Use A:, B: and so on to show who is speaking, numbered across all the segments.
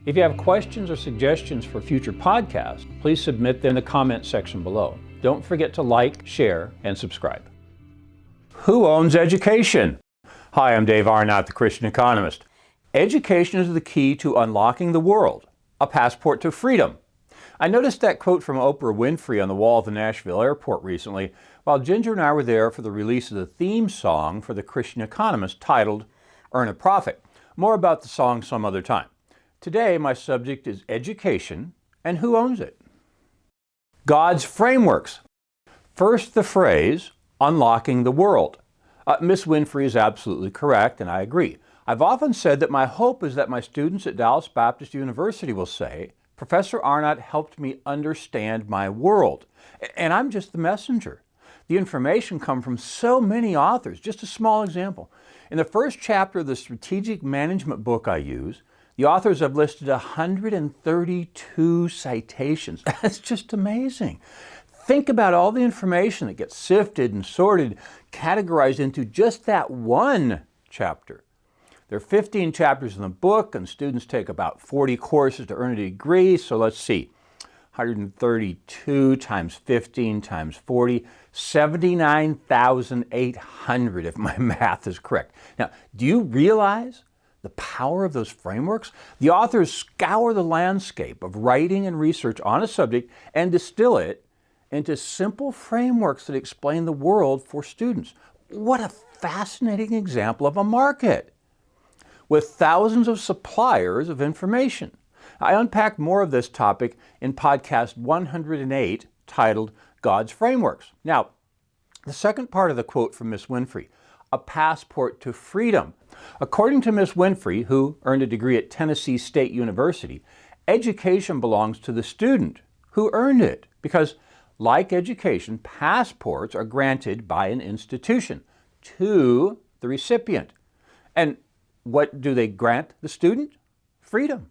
A: If you have questions or suggestions for future podcasts, please submit them in the comment section below. Don't forget to like, share, and subscribe. Who owns education? Hi, I'm Dave Arnott, the Christian Economist. Education is the key to unlocking the world, a passport to freedom. I noticed that quote from Oprah Winfrey on the wall of the Nashville airport recently while Ginger and I were there for the release of the theme song for the Christian Economist titled Earn a Profit. More about the song some other time. Today, my subject is education and who owns it. God's frameworks. First, the phrase, unlocking the world. Miss Winfrey is absolutely correct, and I agree. I've often said that my hope is that my students at Dallas Baptist University will say, Professor Arnott helped me understand my world, and I'm just the messenger. The information comes from so many authors. Just a small example. In the first chapter of the strategic management book I use, the authors have listed 132 citations. That's just amazing. Think about all the information that gets sifted and sorted, categorized into just that one chapter. There are 15 chapters in the book, and students take about 40 courses to earn a degree. So let's see, 132 times 15 times 40, 79,800 if my math is correct. Now, do you realize the power of those frameworks? The authors scour the landscape of writing and research on a subject and distill it into simple frameworks that explain the world for students. What a fascinating example of a market with thousands of suppliers of information. I unpacked more of this topic in podcast 108 titled God's Frameworks. Now, the second part of the quote from Miss Winfrey, a passport to freedom. According to Miss Winfrey, who earned a degree at Tennessee State University, education belongs to the student who earned it because, like education, passports are granted by an institution to the recipient. And what do they grant the student? Freedom.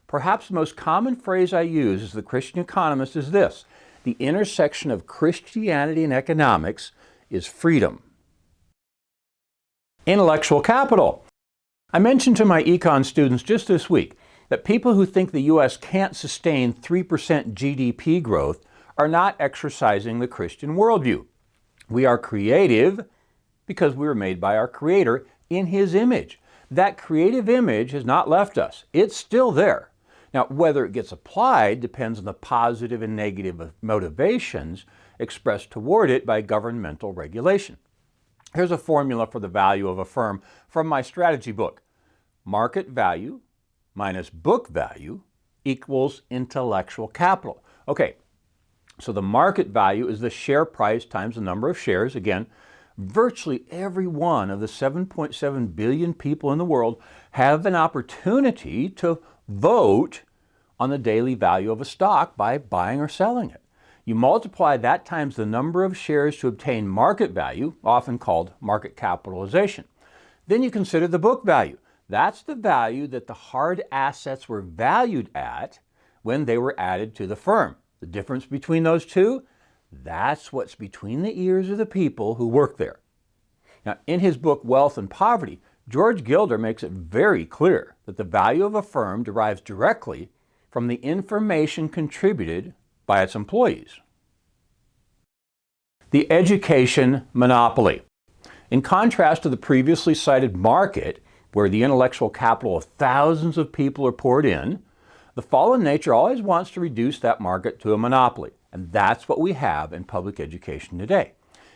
A: Perhaps the most common phrase I use as the Christian Economist is this: the intersection of Christianity and economics is freedom. Intellectual capital. I mentioned to my econ students just this week that people who think the U.S. can't sustain 3% GDP growth are not exercising the Christian worldview. We are creative because we were made by our Creator in His image. That creative image has not left us. It's still there. Now, whether it gets applied depends on the positive and negative motivations expressed toward it by governmental regulation. Here's a formula for the value of a firm from my strategy book. Market value minus book value equals intellectual capital. Okay, so the market value is the share price times the number of shares. Again, virtually every one of the 7.7 billion people in the world have an opportunity to vote on the daily value of a stock by buying or selling it. You multiply that times the number of shares to obtain market value, often called market capitalization. Then you consider the book value. That's the value that the hard assets were valued at when they were added to the firm. The difference between those two, that's what's between the ears of the people who work there. Now, in his book, Wealth and Poverty, George Gilder makes it very clear that the value of a firm derives directly from the information contributed by its employees. The education monopoly. In contrast to the previously cited market, where the intellectual capital of thousands of people are poured in, the fallen nature always wants to reduce that market to a monopoly. And that's what we have in public education today.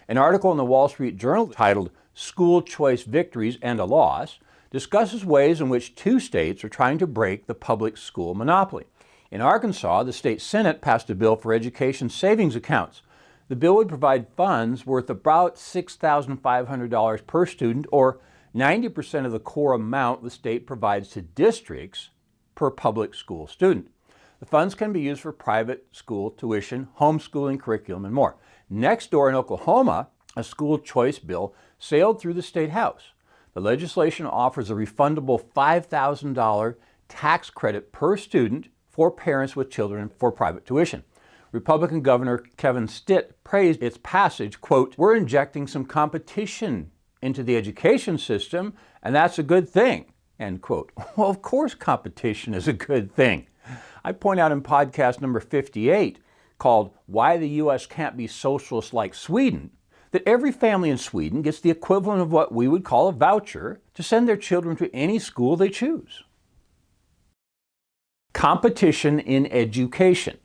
A: An article in the Wall Street Journal titled School Choice Victories and a Loss discusses ways in which two states are trying to break the public school monopoly. In Arkansas, the state Senate passed a bill for education savings accounts. The bill would provide funds worth about $6,500 per student, or 90% of the core amount the state provides to districts per public school student. The funds can be used for private school tuition, homeschooling curriculum, and more. Next door in Oklahoma, a school choice bill sailed through the state house. The legislation offers a refundable $5,000 tax credit per student for parents with children for private tuition. Republican Governor Kevin Stitt praised its passage, quote, "We're injecting some competition into the education system, and that's a good thing." end quote. Well, of course competition is a good thing. I point out in podcast number 58, called Why the U.S. Can't Be Socialist Like Sweden, that every family in Sweden gets the equivalent of what we would call a voucher to send their children to any school they choose. Competition in education.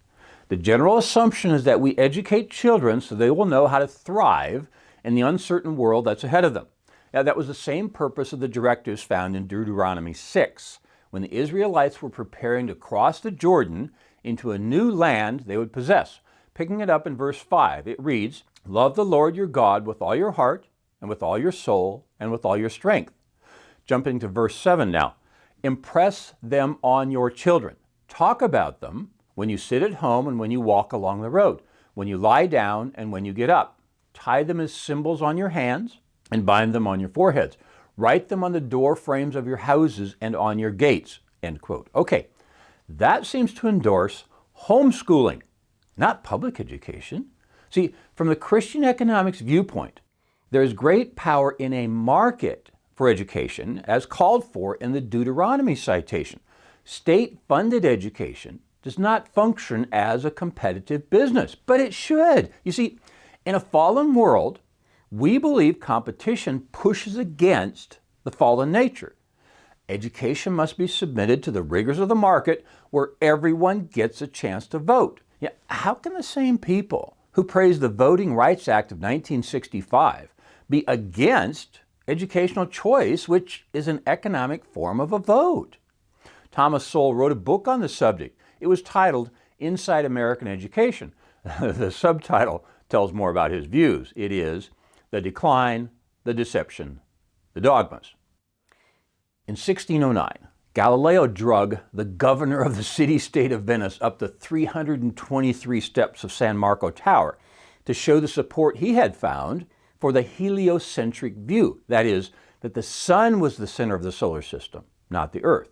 A: The general assumption is that we educate children so they will know how to thrive in the uncertain world that's ahead of them. Now, that was the same purpose of the directives found in Deuteronomy 6, when the Israelites were preparing to cross the Jordan into a new land they would possess. Picking it up in verse 5, it reads, "Love the Lord your God with all your heart, and with all your soul, and with all your strength." Jumping to verse 7 now. "Impress them on your children. Talk about them when you sit at home and when you walk along the road, when you lie down and when you get up. Tie them as symbols on your hands and bind them on your foreheads. Write them on the door frames of your houses and on your gates." End quote. Okay, that seems to endorse homeschooling, not public education. See, from the Christian economics viewpoint, there is great power in a market for education, as called for in the Deuteronomy citation. State-funded education does not function as a competitive business, but it should. You see, in a fallen world, we believe competition pushes against the fallen nature. Education must be submitted to the rigors of the market where everyone gets a chance to vote. Yeah, how can the same people who praise the Voting Rights Act of 1965 be against educational choice, which is an economic form of a vote? Thomas Sowell wrote a book on the subject. It was titled Inside American Education. The subtitle tells more about his views. It is The Decline, the Deception, the Dogmas. In 1609, Galileo drug the governor of the city-state of Venice up the 323 steps of San Marco Tower to show the support he had found for the heliocentric view. That is, that the sun was the center of the solar system, not the earth.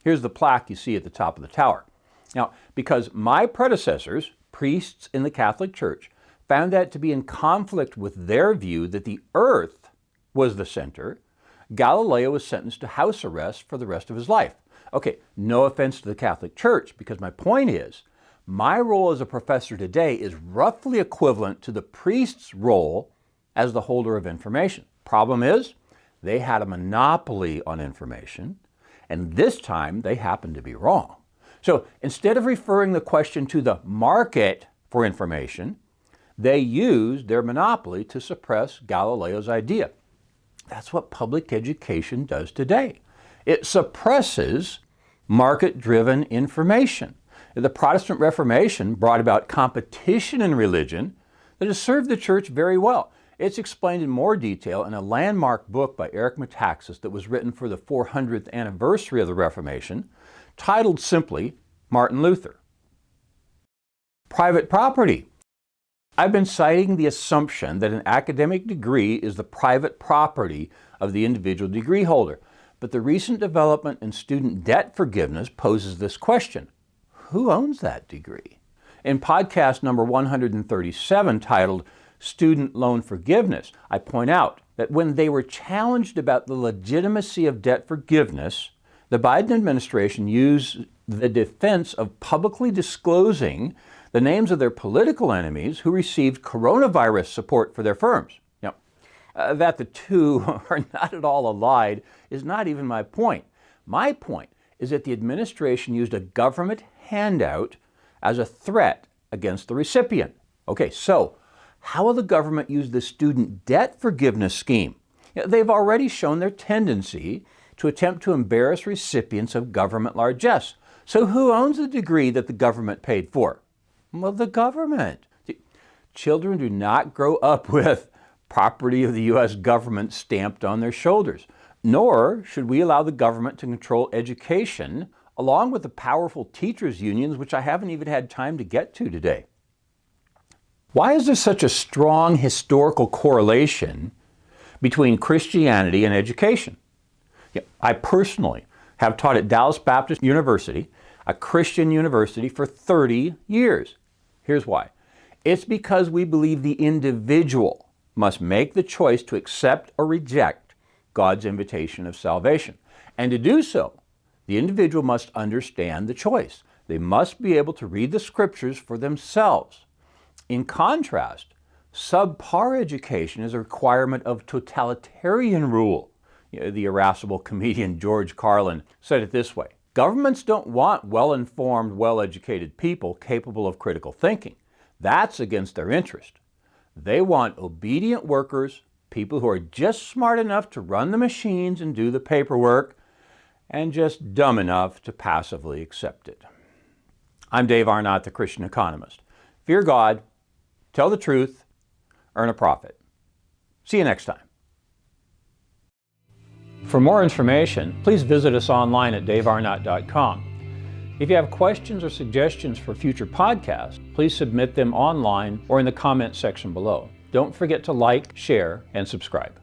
A: Here's the plaque you see at the top of the tower. Now, because my predecessors, priests in the Catholic Church, found that to be in conflict with their view that the earth was the center, Galileo was sentenced to house arrest for the rest of his life. Okay, no offense to the Catholic Church, because my point is, my role as a professor today is roughly equivalent to the priest's role as the holder of information. Problem is, they had a monopoly on information, and this time they happened to be wrong. So instead of referring the question to the market for information, they used their monopoly to suppress Galileo's idea. That's what public education does today. It suppresses market-driven information. The Protestant Reformation brought about competition in religion that has served the church very well. It's explained in more detail in a landmark book by Eric Metaxas that was written for the 400th anniversary of the Reformation, titled simply Martin Luther. Private property. I've been citing the assumption that an academic degree is the private property of the individual degree holder, but the recent development in student debt forgiveness poses this question: who owns that degree? In podcast number 137, titled Student Loan Forgiveness, I point out that when they were challenged about the legitimacy of debt forgiveness, the Biden administration used the defense of publicly disclosing the names of their political enemies who received coronavirus support for their firms. Now, that the two are not at all allied is not even my point. My point is that the administration used a government handout as a threat against the recipient. Okay, so how will the government use the student debt forgiveness scheme? They've already shown their tendency to attempt to embarrass recipients of government largesse. So who owns the degree that the government paid for? Well, the government. Children do not grow up with property of the U.S. government stamped on their shoulders, nor should we allow the government to control education along with the powerful teachers' unions, which I haven't even had time to get to today. Why is there such a strong historical correlation between Christianity and education? I personally have taught at Dallas Baptist University, a Christian university, for 30 years. Here's why. It's because we believe the individual must make the choice to accept or reject God's invitation of salvation. And to do so, the individual must understand the choice. They must be able to read the scriptures for themselves. In contrast, subpar education is a requirement of totalitarian rule. The irascible comedian George Carlin said it this way: governments don't want well-informed, well-educated people capable of critical thinking. That's against their interest. They want obedient workers, people who are just smart enough to run the machines and do the paperwork, and just dumb enough to passively accept it. I'm Dave Arnott, the Christian Economist. Fear God, tell the truth, earn a profit. See you next time. For more information, please visit us online at davearnott.com. If you have questions or suggestions for future podcasts, please submit them online or in the comments section below. Don't forget to like, share, and subscribe.